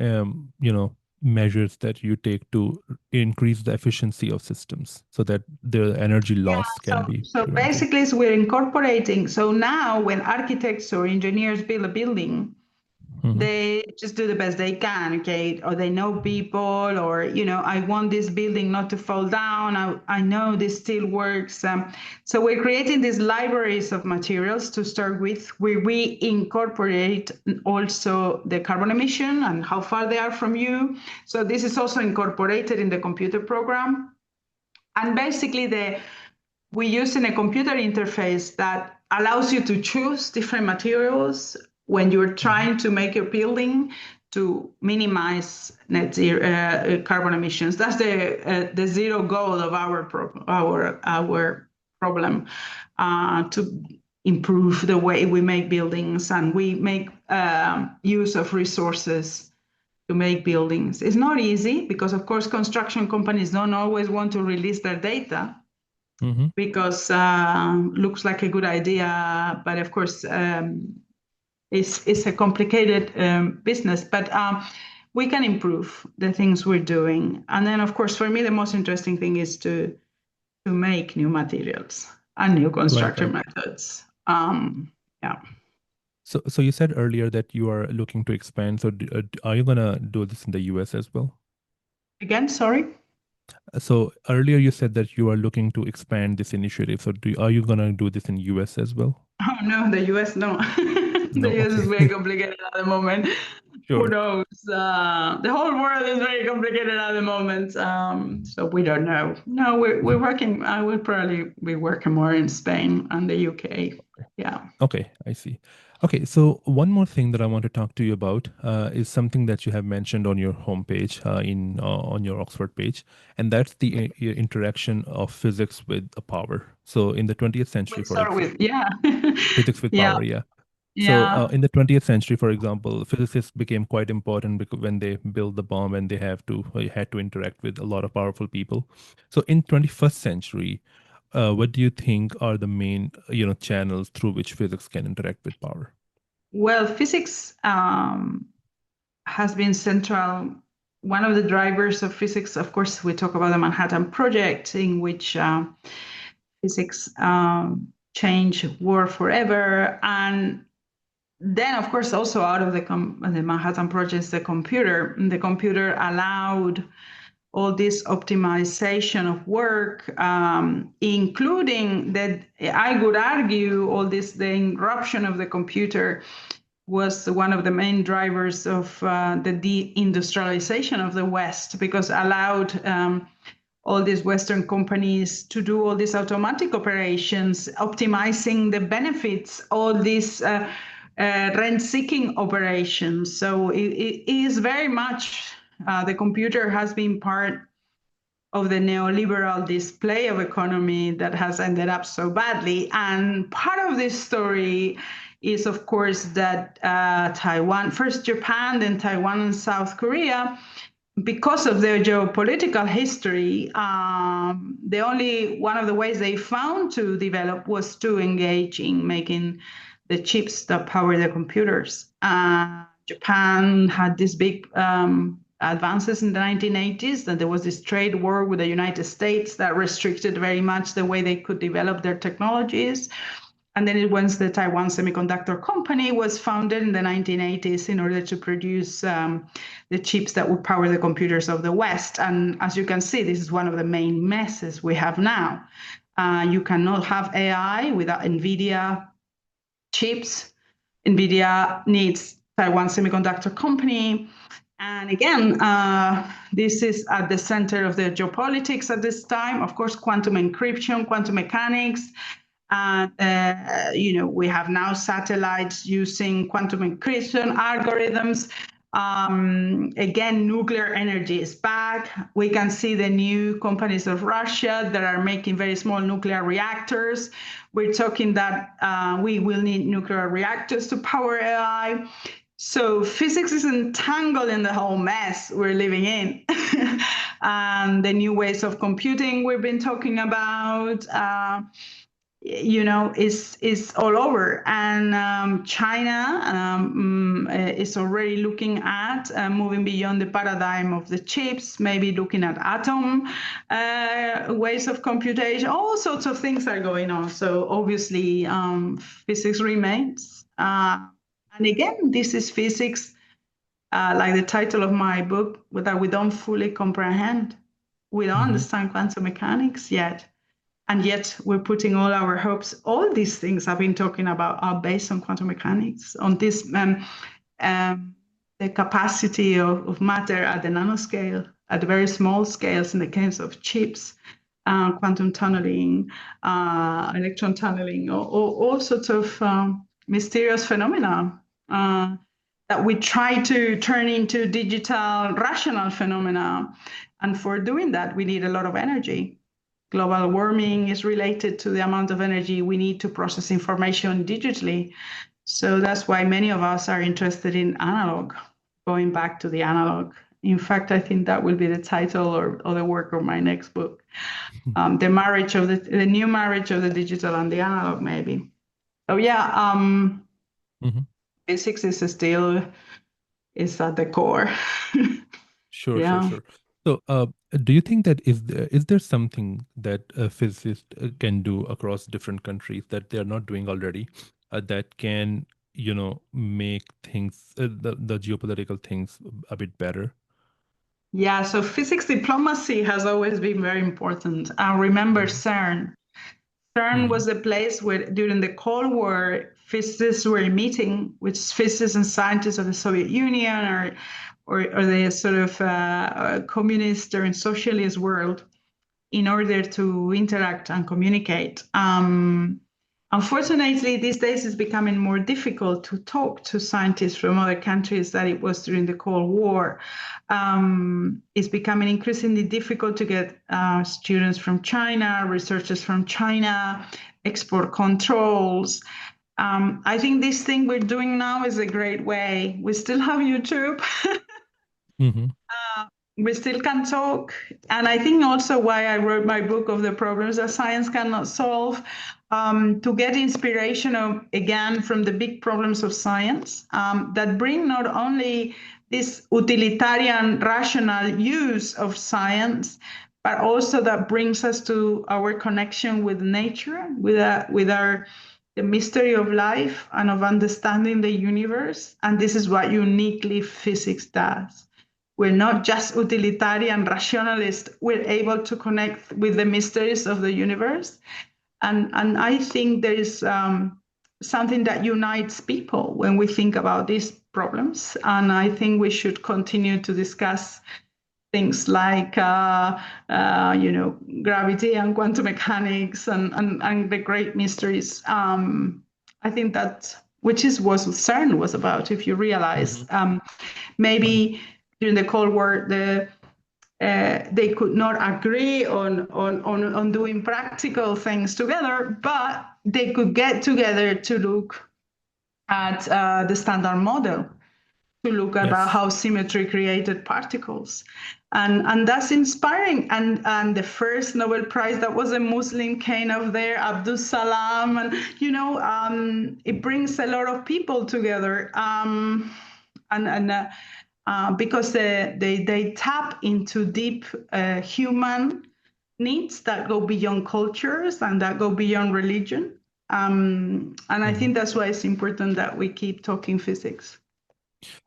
measures that you take to increase the efficiency of systems so that the energy Yeah, loss can be so prevented? basically, we're incorporating. So now, when architects or engineers build a building, They just do the best they can, okay? Or they know people, or, I want this building not to fall down. I know this still works. So we're creating these libraries of materials to start with, where we incorporate also the carbon emission and how far they are from you. So this is also incorporated in the computer program. And basically we use in a computer interface that allows you to choose different materials when you're trying to make your building to minimize net zero carbon emissions. That's the zero goal of our problem, to improve the way we make buildings, and we make use of resources to make buildings. It's not easy because, of course, construction companies don't always want to release their data. Because looks like a good idea, but of course it's a complicated business. But we can improve the things we're doing, and then of course for me the most interesting thing is to make new materials and new construction methods. Yeah. So you said earlier that you are looking to expand. So are you gonna do this in the US as well? Again, sorry. So earlier you said that you are looking to expand this initiative. So are you gonna do this in US as well? Oh no, the US no. No, The US is very complicated at the moment. Who Sure. knows? The whole world is very complicated at the moment. So we don't know. No, we're working. I will probably be working more in Spain and the UK. Yeah. Okay, I see. Okay, so one more thing that I want to talk to you about is something that you have mentioned on your homepage, on your Oxford page, and that's the interaction of physics with power. So in the 20th century, for example, physics with Yeah. power, yeah. So Yeah. in the 20th century, for example, physicists became quite important because when they build the bomb and they had to interact with a lot of powerful people. So in 21st century, what do you think are the main channels through which physics can interact with power? Well, physics has been central. One of the drivers of physics, of course, we talk about the Manhattan Project, in which physics changed world forever. And then, of course, also out of the Manhattan Project, the computer allowed all this optimization of work, including that I would argue all this, the eruption of the computer was one of the main drivers of the deindustrialization of the West, because allowed all these Western companies to do all these automatic operations, optimizing the benefits, all these rent-seeking operations. So it is very much, the computer has been part of the neoliberal display of economy that has ended up so badly. And part of this story is, of course, that Taiwan, first Japan, then Taiwan and South Korea, because of their geopolitical history, only one of the ways they found to develop was to engage in making the chips that power the computers. Japan had this big advances in the 1980s, and there was this trade war with the United States that restricted very much the way they could develop their technologies. And then once the Taiwan Semiconductor Company was founded in the 1980s in order to produce the chips that would power the computers of the West. And as you can see, this is one of the main messes we have now. You cannot have AI without NVIDIA chips. NVIDIA needs Taiwan Semiconductor Company. And again, this is at the center of the geopolitics at this time. Of course, quantum encryption, quantum mechanics. We have now satellites using quantum encryption algorithms. Again, nuclear energy is back. We can see the new companies of Russia that are making very small nuclear reactors. We're talking that we will need nuclear reactors to power AI. So physics is entangled in the whole mess we're living in. And the new ways of computing we've been talking about, is all over. And China is already looking at moving beyond the paradigm of the chips, maybe looking at atom ways of computation. All sorts of things are going on. So obviously physics remains. And again, this is physics like the title of my book, that we don't fully comprehend. We don't understand quantum mechanics yet. And yet we're putting all our hopes. All these things I've been talking about are based on quantum mechanics, on this the capacity of matter at the nanoscale, at the very small scales in the case of chips, quantum tunneling, electron tunneling, all sorts of mysterious phenomena that we try to turn into digital rational phenomena. And for doing that, we need a lot of energy. Global warming is related to the amount of energy we need to process information digitally. So that's why many of us are interested in analog, going back to the analog. In fact, I think that will be the title or the work of my next book. The marriage of the new marriage of the digital and the analog, maybe. So yeah, physics is still is at the core. Sure, sure, Yeah. sure. So, do you think that is there something that a physicist can do across different countries that they are not doing already, that can, make things, the geopolitical things a bit better? Yeah, so physics diplomacy has always been very important. I remember CERN. CERN Mm-hmm. was a place where, during the Cold War, physicists were meeting with physicists and scientists of the Soviet Union or the sort of communist or socialist world in order to interact and communicate. Unfortunately, these days it's becoming more difficult to talk to scientists from other countries than it was during the Cold War. It's becoming increasingly difficult to get students from China, researchers from China, export controls. I think this thing we're doing now is a great way. We still have YouTube. We still can talk. And I think also why I wrote my book of the problems that science cannot solve, to get inspiration again from the big problems of science that bring not only this utilitarian rational use of science, but also that brings us to our connection with nature, with our the mystery of life and of understanding the universe. And this is what uniquely physics does. We're not just utilitarian rationalist. We're able to connect with the mysteries of the universe. And I think there is something that unites people when we think about these problems. And I think we should continue to discuss things like, gravity and quantum mechanics and the great mysteries. I think that, which is what CERN was about, if you realize. Maybe during the Cold War, they could not agree on doing practical things together, but they could get together to look at the Standard Model, to look at Yes. how symmetry created particles. And that's inspiring. And the first Nobel Prize, that was a Muslim came of there, Abdus Salam. And, it brings a lot of people together. Because they tap into deep human needs that go beyond cultures and that go beyond religion. And I think that's why it's important that we keep talking physics.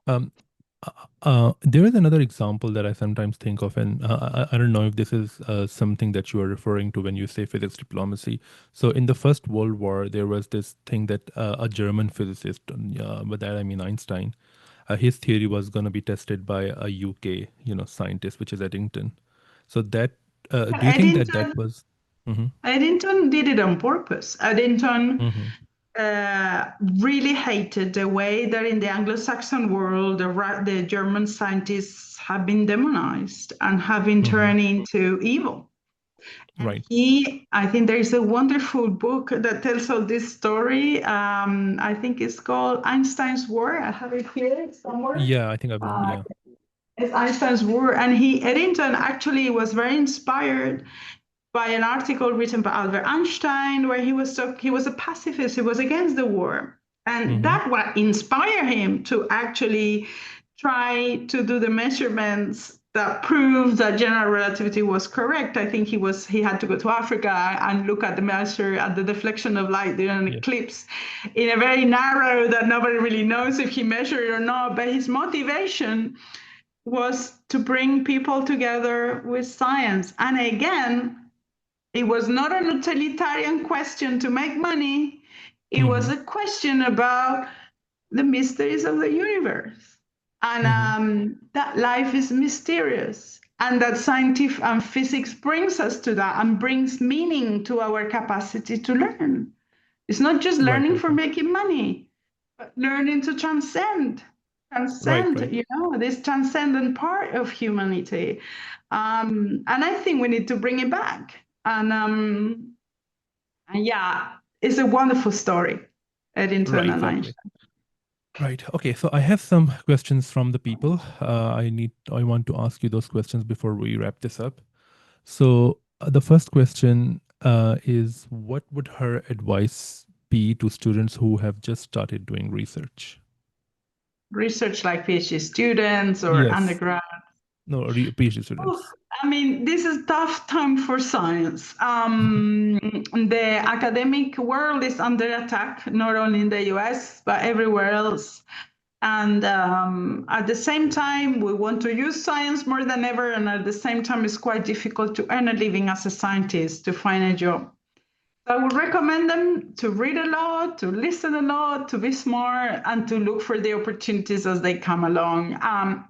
There is another example that I sometimes think of, and I don't know if this is something that you are referring to when you say physics diplomacy. So in the First World War, there was this thing that a German physicist, by that I mean Einstein, his theory was going to be tested by a UK, scientist, which is Eddington. So that, do you think that Eddington, that was? Mhm, Eddington did it on purpose. Eddington mhm, really hated the way that in the Anglo-Saxon world, the German scientists have been demonized and have been mhm. turned into evil. And Right. I think there is a wonderful book that tells all this story. I think it's called Einstein's War. I have it here somewhere. Yeah, I think I've read. Uh, Yeah. it's Einstein's War. And Eddington actually was very inspired by an article written by Albert Einstein, where he was a pacifist. He was against the war, and Mm-hmm. that what inspired him to actually try to do the measurements that proved that general relativity was correct. I think he had to go to Africa and look at the measure at the deflection of light during an eclipse in a very narrow that nobody really knows if he measured it or not. But his motivation was to bring people together with science. And again, it was not a utilitarian question to make money. It was a question about the mysteries of the universe, and that life is mysterious, and that scientific and physics brings us to that and brings meaning to our capacity to learn. It's not just learning for making money, but learning to transcend, this transcendent part of humanity. And I think we need to bring it back. And yeah, it's a wonderful story, Eddington and Einstein. Right. Okay. So I have some questions from the people. I want to ask you those questions before we wrap this up. So the first question is, what would her advice be to students who have just started doing research? Research like PhD students or undergrad? No, PhD students. I mean, this is a tough time for science. The academic world is under attack, not only in the US, but everywhere else. And at the same time, we want to use science more than ever. And at the same time, it's quite difficult to earn a living as a scientist, to find a job. I would recommend them to read a lot, to listen a lot, to be smart, and to look for the opportunities as they come along.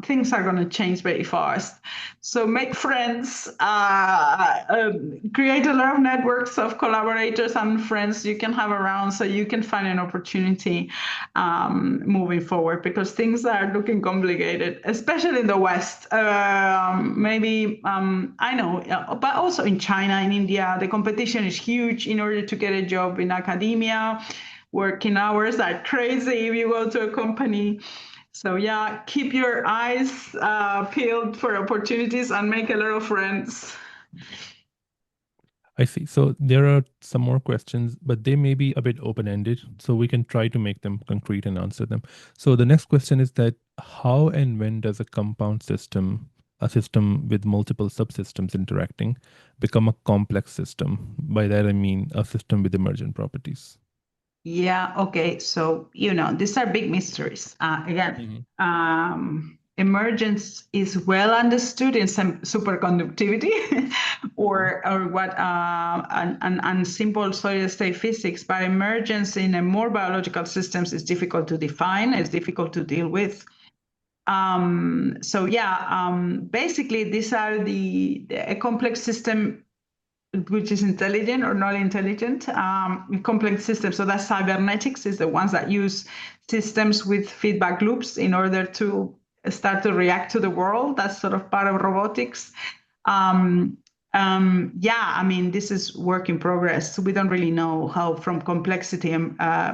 Things are going to change very fast. So make friends, create a lot of networks of collaborators and friends you can have around so you can find an opportunity moving forward, because things are looking complicated, especially in the West. Maybe, I know, but also in China, in India, the competition is huge in order to get a job in academia. Working hours are crazy if you go to a company. So yeah, keep your eyes peeled for opportunities and make a lot of friends. I see. So there are some more questions, but they may be a bit open-ended, so we can try to make them concrete and answer them. So the next question is that how and when does a compound system, a system with multiple subsystems interacting, become a complex system? By that, I mean a system with emergent properties. Yeah, okay. So, these are big mysteries. Emergence is well understood in some superconductivity or what and simple solid state physics, but emergence in a more biological systems is difficult to define, it's difficult to deal with. Basically these are a complex system which is intelligent or not intelligent, complex systems. So that's cybernetics, is the ones that use systems with feedback loops in order to start to react to the world. That's sort of part of robotics. This is work in progress. We don't really know how from complexity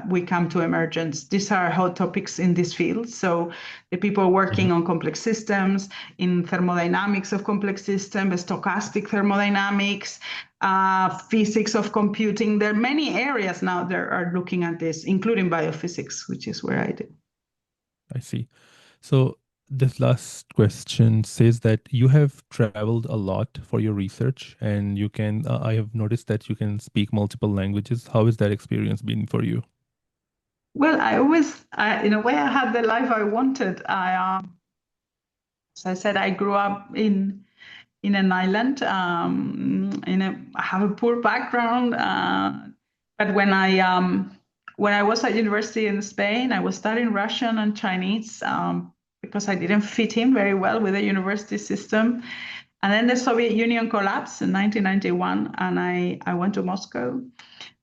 we come to emergence. These are hot topics in this field. So the people working on complex systems, in thermodynamics of complex systems, stochastic thermodynamics, physics of computing. There are many areas now that are looking at this, including biophysics, which is where I do. I see. So this last question says that you have traveled a lot for your research, and you can, I have noticed that you can speak multiple languages. How has that experience been for you? Well, in a way, I had the life I wanted. As I said, I grew up in an island. I have a poor background, but when I was at university in Spain, I was studying Russian and Chinese because I didn't fit in very well with the university system. And then the Soviet Union collapsed in 1991, and I went to Moscow.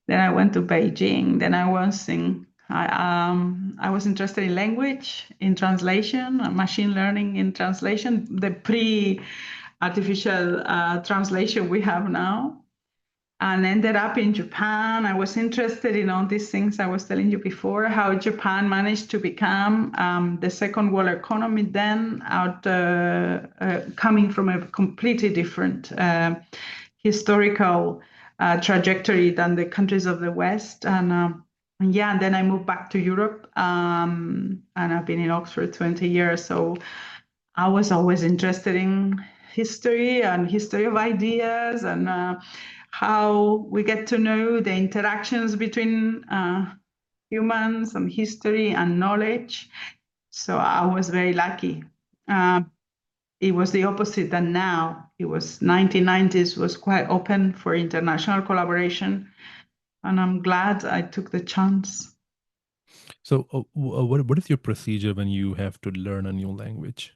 Then I went to Beijing. Then I was interested in language, in translation, machine learning in translation, the pre-artificial translation we have now, and ended up in Japan. I was interested in all these things I was telling you before, how Japan managed to become the second world economy then, coming from a completely different historical trajectory than the countries of the West. And then I moved back to Europe, and I've been in Oxford 20 years. So I was always interested in history and history of ideas and how we get to know the interactions between humans and history and knowledge. So I was very lucky. Uh, it was the opposite than now. It was 1990s was quite open for international collaboration, and I'm glad I took the chance. So, what is your procedure when you have to learn a new language?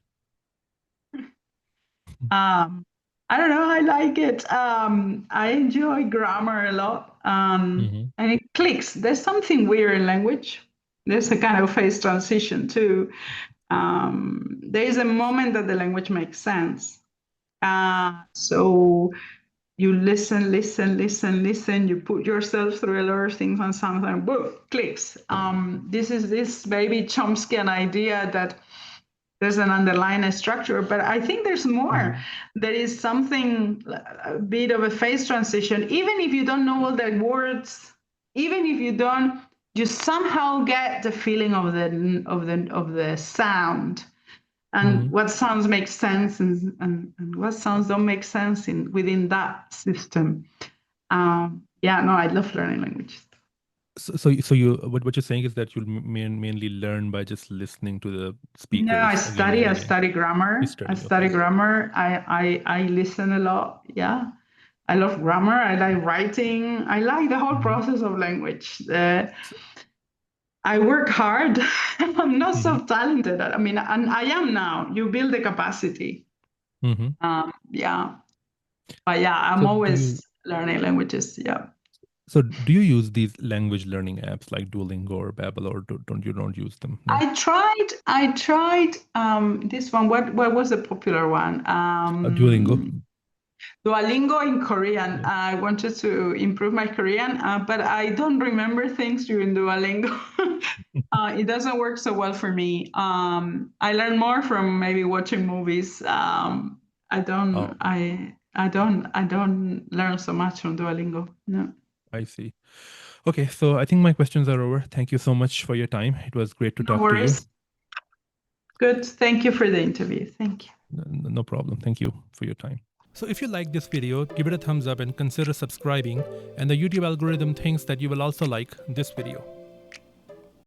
Um, I don't know. I like it. I enjoy grammar a lot, and it clicks. There's something weird in language. There's a kind of phase transition too. There is a moment that the language makes sense. So you listen, listen, listen, listen. You put yourself through a lot of things, and something boom, clicks. This is this baby Chomskyan idea that there's an underlying structure, but I think there's more. There is something, a bit of a phase transition. Even if you don't know all the words, even if you don't, you somehow get the feeling of the sound and what sounds make sense and what sounds don't make sense within that system. Yeah, no, I love learning languages. So you what you're saying is that you'll mainly learn by just listening to the No, I speakers again and study. I again. study You grammar. I study, study okay. grammar. I listen a lot. Yeah, I love grammar. I like writing. I like the whole process of language. I work hard. I'm not so talented. I mean, and I am now. You build the capacity. Yeah, but yeah, I'm So do you always learning languages. Yeah. so do you use these language learning apps like Duolingo or Babbel, or don't use them? No. I tried this one. What was the popular one? Duolingo. Duolingo in Korean. Yeah. I wanted to improve my Korean, but I don't remember things during Duolingo. It doesn't work so well for me. I learn more from maybe watching movies. I don't. Oh, I don't learn so much from Duolingo. No. I see. Okay, so I think my questions are over. Thank you so much for your time. It was great to No talk to you. worries. Good. Thank you for the interview. Thank you. No problem. Thank you for your time. So if you like this video, give it a thumbs up and consider subscribing, and the YouTube algorithm thinks that you will also like this video.